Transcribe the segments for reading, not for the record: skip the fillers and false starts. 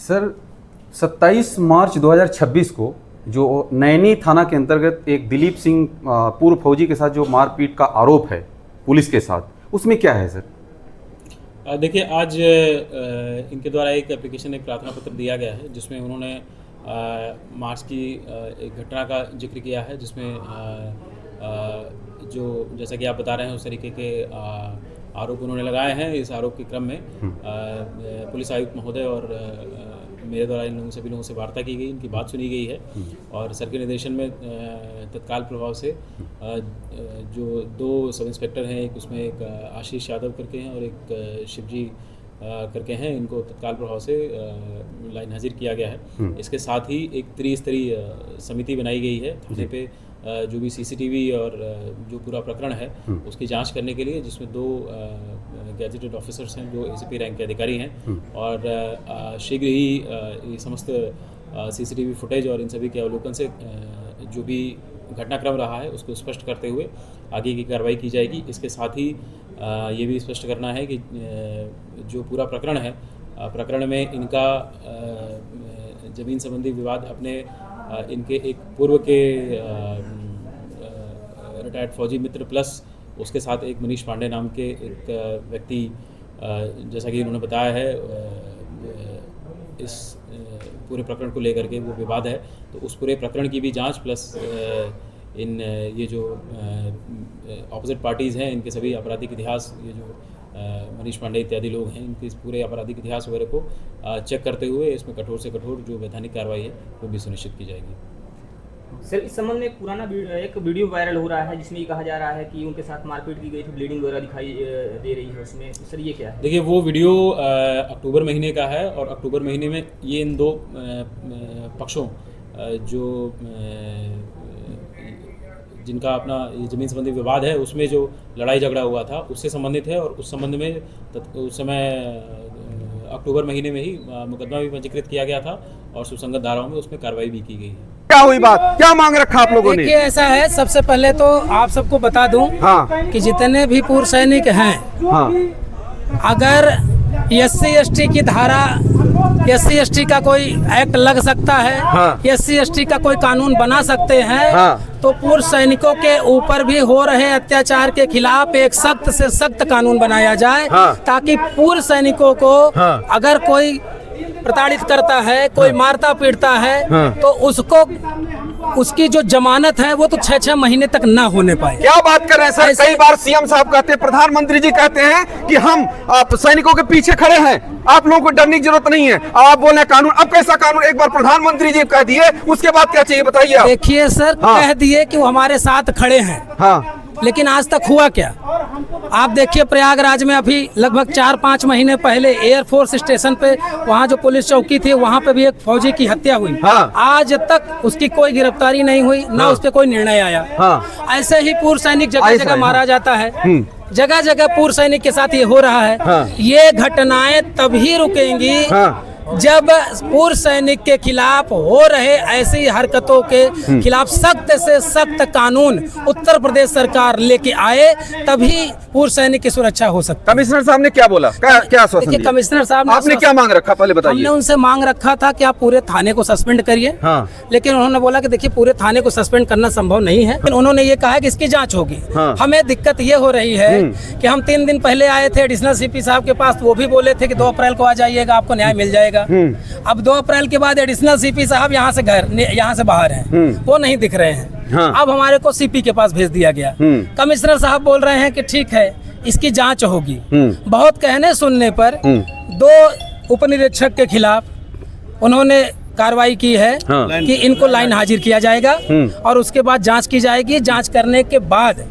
Sir 27 मार्च 2026 को जो नैनी थाना के अंतर्गत एक दिलीप सिंह पूर्व फौजी के साथ जो मारपीट का आरोप है पुलिस के साथ, उसमें क्या है सर? देखिए, आज इनके द्वारा एक एप्लीकेशन, एक प्रार्थना पत्र दिया गया है जिसमें उन्होंने मार्च की एक घटना का जिक्र किया है, जिसमें जो जैसा कि आप बता रहे हैं उस तरीके के आरोप उन्होंने लगाए हैं। इस आरोप के क्रम में पुलिस आयुक्त महोदय और मेरे द्वारा इन लोगों सभी लोगों से वार्ता की गई, इनकी बात सुनी गई है और सर के निर्देशन में तत्काल प्रभाव से जो 2 सब इंस्पेक्टर हैं, एक उसमें एक आशीष यादव करके हैं और एक शिवजी करके हैं, इनको तत्काल प्रभाव से लाइन हाजिर किया गया है। इसके साथ ही एक त्रिस्तरीय समिति बनाई गई है थाने पे, जो भी सीसीटीवी और जो पूरा प्रकरण है उसकी जांच करने के लिए, जिसमें 2 गैजेटेड ऑफिसर्स हैं, 2 एसीपी रैंक के अधिकारी हैं और शीघ्र ही ये समस्त सीसीटीवी फुटेज और इन सभी के अवलोकन से जो भी घटनाक्रम रहा है उसको स्पष्ट करते हुए आगे की कार्रवाई की जाएगी। इसके साथ ही ये भी स्पष्ट करना है कि जो पूरा प्रकरण है, प्रकरण में इनका ज़मीन संबंधी विवाद अपने इनके एक पूर्व के रिटायर्ड फौजी मित्र प्लस उसके साथ एक मनीष पांडे नाम के एक व्यक्ति, जैसा कि उन्होंने बताया है, इस पूरे प्रकरण को लेकर के वो विवाद है। तो उस पूरे प्रकरण की भी जांच प्लस इन ये जो ऑपोजिट पार्टीज़ हैं, इनके सभी आपराधिक इतिहास, ये जो मनीष पांडे इत्यादि लोग हैं, इनके इस पूरे आपराधिक इतिहास वगैरह को चेक करते हुए इसमें कठोर से कठोर जो वैधानिक कार्रवाई है वो भी सुनिश्चित की जाएगी। सर, इस संबंध में एक पुराना एक वीडियो वायरल हो रहा है जिसमें ये कहा जा रहा है कि उनके साथ मारपीट की गई थी, ब्लीडिंग वगैरह दिखाई दे रही है उसमें। सर, ये क्या है? देखिए, वो वीडियो अक्टूबर महीने का है और अक्टूबर महीने में ये इन 2 पक्षों जो जिनका अपना ये ज़मीन संबंधी विवाद है उसमें जो लड़ाई झगड़ा हुआ था उससे संबंधित है और उस संबंध में उस समय अक्टूबर महीने में ही मुकदमा भी पंजीकृत किया गया था और सुसंगत धाराओं में उसमें कार्रवाई भी की गई है। क्या हुई बात, क्या मांग रखा आप लोगों ने? देखिए, ऐसा है, सबसे पहले तो आप सबको बता दूं कि जितने भी पूर्व सैनिक हैं, अगर SC ST की धारा, SC ST का कोई एक्ट लग सकता है, SC ST का कोई कानून बना सकते हैं, तो पूर्व सैनिकों के ऊपर भी हो रहे अत्याचार के खिलाफ एक सख्त से सख्त कानून बनाया जाए, ताकि पूर्व सैनिकों को अगर कोई प्रताड़ित करता है, कोई मारता पीटता है, तो उसको उसकी जो जमानत है वो तो 6-6 महीने तक ना होने पाए। क्या बात कर रहे हैं सर? कई बार सीएम साहब कहते हैं, प्रधानमंत्री जी कहते हैं कि हम सैनिकों के पीछे खड़े हैं, आप लोगों को डरने की जरूरत नहीं है। आप बोल रहे हैं कानून, अब कैसा कानून? एक बार प्रधानमंत्री जी कह दिए, उसके बाद क्या चाहिए बताइए आप? देखिए सर, कह दिए कि वो हमारे साथ खड़े हैं, लेकिन आज तक हुआ क्या? आप देखिए, प्रयागराज में अभी लगभग 4-5 महीने पहले एयरफोर्स स्टेशन पे, वहाँ जो पुलिस चौकी थी, वहाँ पे भी एक फौजी की हत्या हुई। आज तक उसकी कोई गिरफ्तारी नहीं हुई, ना उस पे कोई निर्णय आया। ऐसे ही पूर्व सैनिक जगह जगह मारा जाता है, जगह जगह पूर्व सैनिक के साथ ये हो रहा है। ये घटनाएं तभी रुकेंगी जब पूर्व सैनिक के खिलाफ हो रहे ऐसी हरकतों के खिलाफ सख्त से सख्त कानून उत्तर प्रदेश सरकार लेके आए, तभी पूर्व सैनिक की सुरक्षा हो सकती है। कमिश्नर साहब ने क्या बोला, क्या आश्वासन दिया? कमिश्नर साहब आपने क्या मांग रखा, पहले बताइए। हमने उनसे मांग रखा था कि आप पूरे थाने को सस्पेंड करिए, लेकिन उन्होंने बोला कि देखिए, पूरे थाने को सस्पेंड करना संभव नहीं है। उन्होंने ये कहा कि इसकी जाँच होगी। हमें दिक्कत ये हो रही है कि हम 3 दिन पहले आए थे एडिशनल CP साहब के पास, वो भी बोले थे कि 2 अप्रैल को आ जाइएगा, आपको न्याय मिल जाएगा। अब 2 अप्रैल के बाद एडिशनल CP साहब यहाँ से बाहर हैं, वो नहीं दिख रहे हैं। अब हमारे को CP के पास भेज दिया गया। कमिश्नर साहब बोल रहे हैं कि ठीक है, इसकी जांच होगी। बहुत कहने सुनने पर 2 उपनिरीक्षक के खिलाफ उन्होंने कार्रवाई की है कि इनको लाइन हाजिर किया जाएगा और उसके बाद जांच की जाएगी। जांच करने के बाद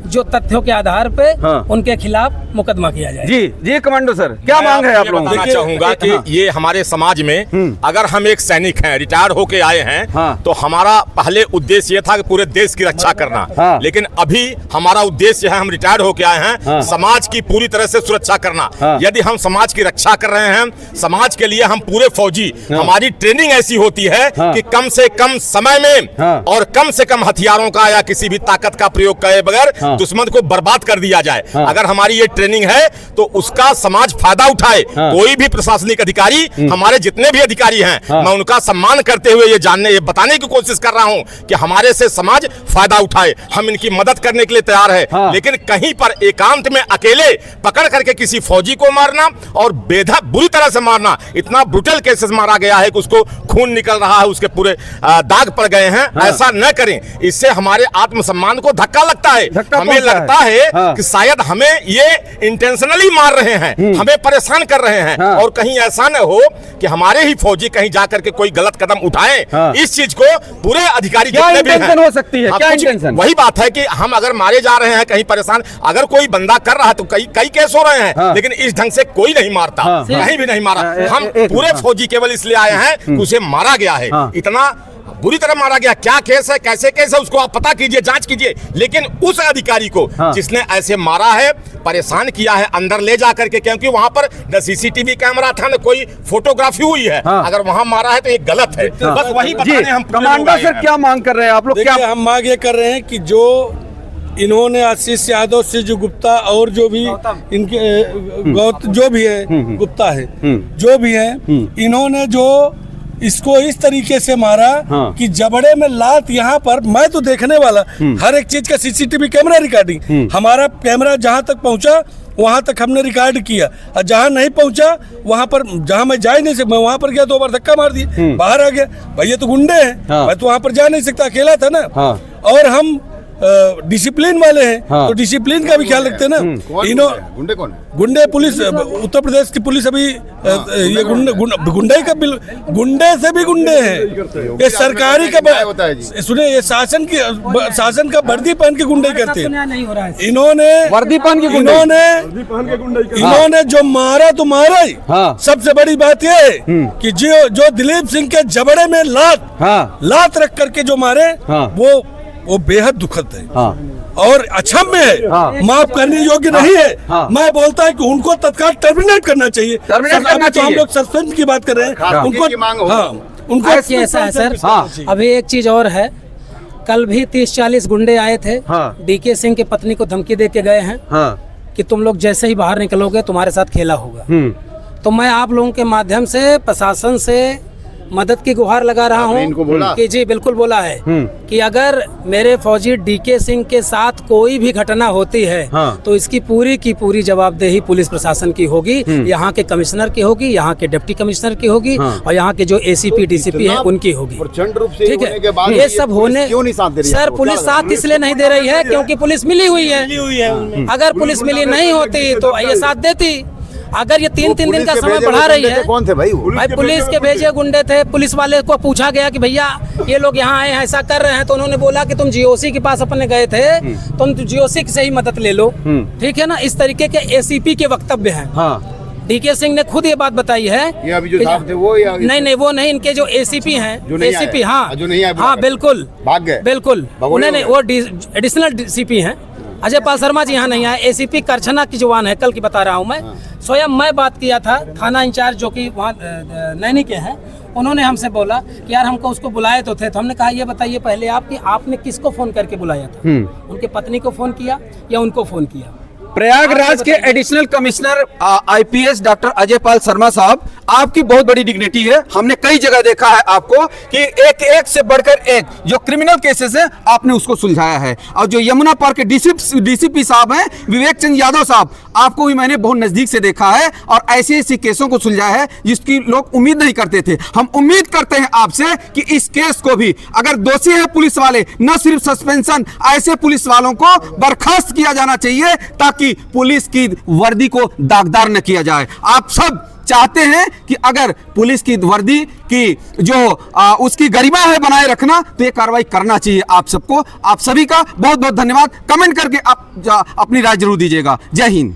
जो तथ्यों के आधार पे उनके खिलाफ मुकदमा किया जाएगा। जी कमांडो सर, क्या मांग है आप लोगों की? बताना चाहूंगा कि ये हमारे समाज में अगर हम एक सैनिक हैं, रिटायर होके आए हैं, तो हमारा पहले उद्देश्य ये था कि पूरे देश की रक्षा करना, लेकिन अभी हमारा उद्देश्य है, हम रिटायर होके आए हैं, समाज की पूरी तरह से सुरक्षा करना। यदि हम समाज की रक्षा कर रहे हैं, समाज के लिए हम पूरे फौजी, हमारी ट्रेनिंग ऐसी होती है कि कम से कम समय में और कम से कम हथियारों का या किसी भी ताकत का प्रयोग करे बगैर दुश्मन को बर्बाद कर दिया जाए। अगर हमारी ये ट्रेनिंग है तो उसका समाज फायदा उठाए। कोई भी प्रशासनिक अधिकारी, हमारे जितने भी अधिकारी हैं, मैं उनका सम्मान करते हुए ये बताने की कोशिश कर रहा हूं कि हमारे से समाज फायदा उठाए। हम इनकी मदद करने के लिए तैयार है, लेकिन कहीं पर एकांत में अकेले पकड़ करके किसी फौजी को मारना और बेधा बुरी तरह से मारना, इतना ब्रूटल केसेस मारा गया है कि उसको खून निकल रहा है, उसके पूरे दाग पड़ गए हैं। ऐसा न करें, इससे हमारे आत्मसम्मान को धक्का लगता है। हमें लगता है कि शायद हमें ये इंटेंशनली मार रहे हैं, हमें परेशान कर रहे हैं, और कहीं ऐसा न हो कि हमारे ही फौजी कहीं जाकर के कोई गलत कदम उठाएं। इस चीज को पूरे अधिकारी जितने भी हैं, हो सकती है, क्या इंटेंशन? वही बात है कि हम अगर मारे जा रहे हैं, कहीं परेशान, अगर कोई बंदा कर रहा है तो कई केस हो रहे हैं, लेकिन इस ढंग से कोई नहीं मारता, कहीं भी नहीं मारा। हम पूरे फौजी केवल इसलिए आए हैं कि उसे मारा गया है, इतना बुरी तरह मारा गया। क्या केस है, कैसे केस है, उसको आप पता कीजिए, जांच कीजिए, लेकिन उस अधिकारी को जिसने ऐसे मारा है, परेशान किया है, अंदर ले जा करके, क्योंकि वहां पर न सीसीटीवी कैमरा था, न कोई फोटोग्राफी हुई है। अगर वहां मारा है तो ये गलत है। बस वही बताने हम कमांडर सर क्या मांग कर रहे हैं आप लोग? क्या हम मांग ये कर रहे हैं कि जो इन्होंने आशीष यादव, सिजु गुप्ता और जो भी इनके जो भी है, गुप्ता है, जो भी है, इन्होंने जो इसको इस तरीके से मारा कि जबड़े में लात, यहाँ पर मैं तो देखने वाला, हर एक चीज का सीसीटीवी कैमरा रिकॉर्डिंग, हमारा कैमरा जहाँ तक पहुँचा वहां तक हमने रिकॉर्ड किया, और जहाँ नहीं पहुंचा वहां पर, जहाँ मैं जा ही नहीं सकता, मैं वहां पर गया, 2 बार धक्का मार दिए, बाहर आ गया। भैया तो गुंडे हैं, मैं तो वहां पर जा नहीं सकता, अकेला था ना। और हम डिसिप्लिन वाले हैं, तो डिसिप्लिन का भी ख्याल रखते हैं ना। गुंडे कौन है? गुंडे पुलिस, उत्तर प्रदेश की पुलिस अभी ये गुंडे का गुंडे से भी गुंडे हैं। ये सरकारी का सुने, ये शासन का वर्दी पहन के गुंडे करते हैं। इन्होंने वर्दी पहन के इन्होंने जो मारा तो मारा ही। सबसे बड़ी बात ये है कि जो दिलीप सिंह के जबड़े में लात रख करके जो मारे, वो बेहद दुखद है और अक्षम्य है, माफ करने योग्य नहीं है। मैं बोलता है कि उनको तत्काल टर्मिनेट करना चाहिए। तो हम लोग सस्पेंड की बात कर रहे हैं, उनको ऐसा है सर। अभी एक चीज और है, कल भी 30-40 गुंडे आए थे, डीके सिंह की पत्नी को धमकी दे के गए हैं कि तुम लोग जैसे ही बाहर निकलोगे तुम्हारे साथ खेला होगा। तो मैं आप लोगों के माध्यम से प्रशासन से मदद की गुहार लगा रहा हूँ कि जी बिल्कुल बोला है कि अगर मेरे फौजी डीके सिंह के साथ कोई भी घटना होती है तो इसकी पूरी की पूरी जवाबदेही पुलिस प्रशासन की होगी, यहाँ के कमिश्नर की होगी, यहाँ के डिप्टी कमिश्नर की होगी, और यहाँ के जो एसीपी डीसीपी है उनकी होगी। ठीक है, ये सब होने सर पुलिस साथ इसलिए नहीं दे रही है क्योंकि पुलिस मिली हुई है। अगर पुलिस मिली नहीं होती तो ये साथ देती। अगर ये 3-3 दिन का समय बढ़ा रही है, कौन थे भाई? पुलिस के भेजे गुंडे थे। पुलिस वाले को पूछा गया कि भैया ये लोग यहाँ आए हैं, ऐसा कर रहे हैं, तो उन्होंने बोला कि तुम जीओसी के पास अपने गए थे, तुम जीओसी से ही मदद ले लो। ठीक है ना, इस तरीके के एसीपी के वक्तव्य हैं। डीके सिंह ने खुद ये बात बताई है। ये अभी जो साहब थे वो या नहीं, वो नहीं, इनके जो एसीपी हैं, एसीपी हाँ बिल्कुल भाग गए, बिल्कुल नहीं, वो एडिशनल डीसीपी हैं। अजय पाल शर्मा जी यहाँ नहीं आए। एसीपी करछना की जवान है, कल की बता रहा हूँ मैं। स्वयं मैं बात किया था, थाना इंचार्ज जो कि वहाँ नैनी के हैं, उन्होंने हमसे बोला कि यार हमको उसको बुलाए तो थे। तो हमने कहा ये बताइए पहले आप कि आपने किसको फोन करके बुलाया था? उनके पत्नी को फोन किया या उनको फोन किया? प्रयागराज के additional commissioner IPS doctor Ajay Pal Sharma साहब, आपकी बहुत बड़ी डिग्निटी है। हमने कई जगह देखा है आपको कि एक से बढ़कर एक जो क्रिमिनल केसेस है आपने उसको सुलझाया है। और जो यमुना पार्क के डीसीपी साहब हैं विवेक चंद यादव साहब, आपको भी मैंने बहुत नजदीक से देखा है और ऐसे केसों को सुलझाया है जिसकी लोग उम्मीद नहीं करते थे। हम उम्मीद करते हैं आपसे कि इस केस को भी, अगर दोषी है पुलिस वाले, न सिर्फ सस्पेंशन, ऐसे पुलिस वालों को बर्खास्त किया जाना चाहिए ताकि पुलिस की वर्दी को दागदार न किया जाए। आप सब चाहते हैं कि अगर पुलिस की वर्दी की जो उसकी गरिमा है बनाए रखना, तो ये कार्रवाई करना चाहिए आप सबको। आप सभी का बहुत बहुत धन्यवाद। कमेंट करके आप अपनी राय जरूर दीजिएगा। जय हिंद।